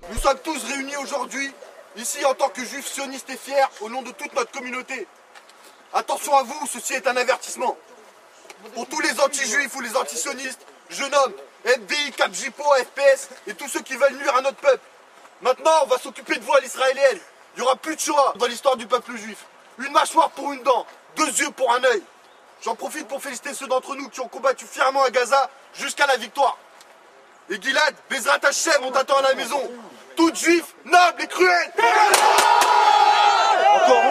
Nous sommes tous réunis aujourd'hui, ici en tant que juifs sionistes et fiers, au nom de toute notre communauté. Attention à vous, ceci est un avertissement. Pour tous les anti-juifs ou les anti-sionistes, je nomme FBI, Capjipo, FPS et tous ceux qui veulent nuire à notre peuple. Maintenant, on va s'occuper de vous à l'israélienne. Il n'y aura plus de Shoah dans l'histoire du peuple juif. Une mâchoire pour une dent, 2 yeux pour un œil. J'en profite pour féliciter ceux d'entre nous qui ont combattu fièrement à Gaza jusqu'à la victoire. Et Gilad, Bezrat Hashem, on t'attend à la maison. Tout juif, noble et cruel. Encore.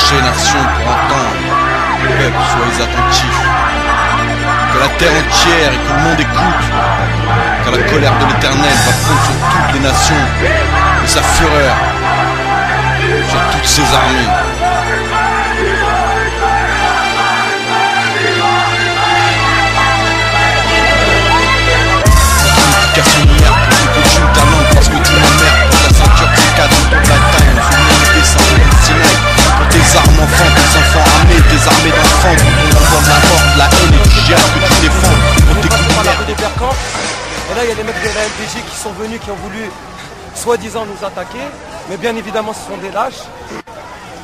Nation pour entendre, peuple, soyez attentifs. Que la terre entière et que le monde écoute. Car la colère de l'Éternel va fondre sur toutes les nations et sa fureur sur toutes ses armées. Unification hier pour ceux que tu ta langue parce que tu m'emmerdes. Pour ta ceinture, tes cadres autour de la taille, on souvient des descends de Sinaï. Pour tes armes enfants, tes enfants armés, tes armées d'enfants, pour ton de la mort, de la haine et du djihad que tu défends. On t'écoute des Berkans. Et là il y a les mecs de la LPJ qui sont venus, qui ont voulu soi-disant nous attaquer. Mais bien évidemment ce sont des lâches.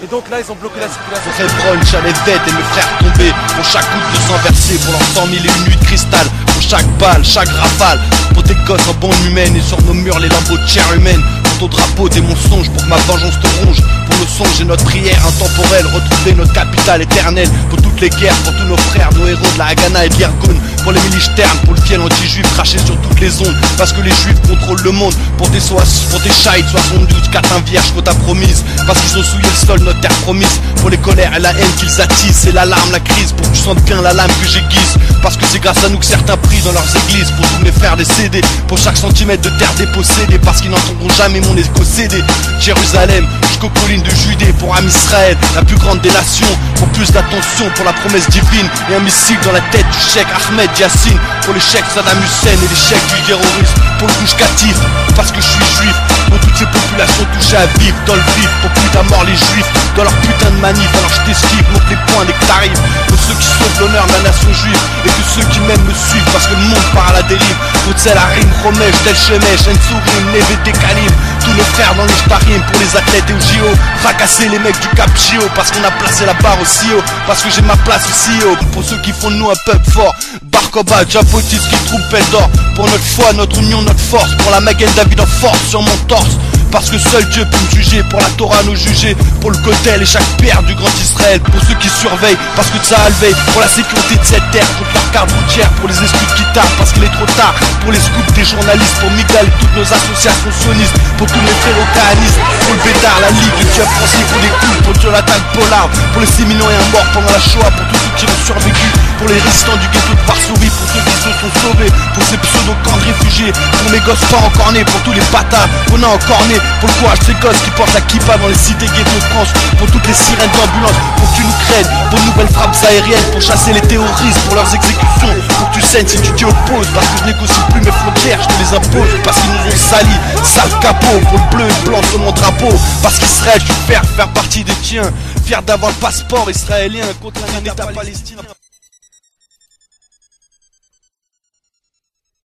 Et donc là ils ont bloqué la circulation. Pour Hebron, j'allais bête et mes frères tomber. Pour chaque goutte de sang versé, pour leurs 100 000 et une nuits de cristal. Pour chaque balle, chaque rafale. Pour tes gosses en bande humaine et sur nos murs les lambeaux de chair humaine. Pour ton drapeau, tes mensonges, pour que ma vengeance te ronge. Pour nos songes et notre prière intemporelle. Retrouver notre capitale éternelle. Pour toutes les guerres, pour tous nos frères, nos héros de la Haganah et de l'Irgun. Pour les milices ternes, pour le fiel anti-juif craché sur toutes les ondes. Parce que les juifs contrôlent le monde. Pour tes chahids 72, catins vierges qu'on t'a promise. Parce qu'ils ont souillé le sol, notre terre promise. Pour les colères et la haine qu'ils attisent. C'est l'alarme, la crise, pour que tu sentes bien la lame que j'aiguise. Parce que c'est grâce à nous que certains prient dans leurs églises. Pour tous mes frères décédés, pour chaque centimètre de terre dépossédée. Parce qu'ils n'entendront jamais mon écho cédé. Jérusalem, jusqu'aux collines de Judée. Pour Am Israël, la plus grande des nations. Pour plus d'attention, pour la promesse divine. Et un missile dans la tête du cheikh Ahmed Yassine. Pour les cheikhs Saddam Hussein et les cheikhs du terrorisme. Pour le Gush Katif, parce que je suis juif. Pour toutes ces populations touchées à vivre dans le vif. Pour putain mort les juifs, dans leur putain de manif. Alors je t'esquive, monte les points dès que t'arrives. Pour ceux qui sauvent l'honneur de la nation juive. Et tous ceux qui m'aiment me suivent, parce que le monde part à la dérive. Pour celle à rime, Romesh, Del Shemesh, Ensourim, Neve Dekalim. Tous nos frères dans les Shtarim, pour les athlètes et aux JO. Fracasser les mecs du Cap Gio, parce qu'on a placé la barre aussi haut. Parce que j'ai ma place aussi haut. Pour ceux qui font de nous un peuple fort. Barkoba, Japotis qui trompette d'or. Pour notre foi, notre union, notre force. Pour la Magen David en force sur mon torse. Parce que seul Dieu peut me juger, pour la Torah nous juger, pour le Kotel et chaque pierre du grand Israël, pour ceux qui surveillent, parce que ça veille, pour la sécurité de cette terre, contre leur carte routière, pour les esprits de guitare, parce qu'il est trop tard, pour les scouts des journalistes, pour Migdal et toutes nos associations sionistes, pour tous les frères cahanistes, pour le Bédard, la Ligue, le club français pour des coups, pour Jonathan Pollard, pour les 6 millions et un morts pendant la Shoah, pour tous ceux qui ont survécu, pour les résistants du ghetto de Varsovie, pour ceux qui se sont sauvés, pour ces pseudo-camps de réfugiés, pour mes gosses pas encore nés, pour tous les bâtards qu'on a encore nés, pour le courage de ces gosses qui portent la kippa dans les cités ghetto de France, pour toutes les sirènes d'ambulance, pour que tu nous crènes, pour de nouvelles frappes aériennes, pour chasser les terroristes, pour leurs exécutions, pour que tu saignes si tu t'y opposes, parce que je négocie plus mes frontières, je te les impose, parce qu'ils nous ont salis, sale capot, pour le bleu et le blanc sur mon drapeau, parce qu'Israël, je suis fier de faire partie des tiens, fier d'avoir le passeport israélien contre un État palestinien.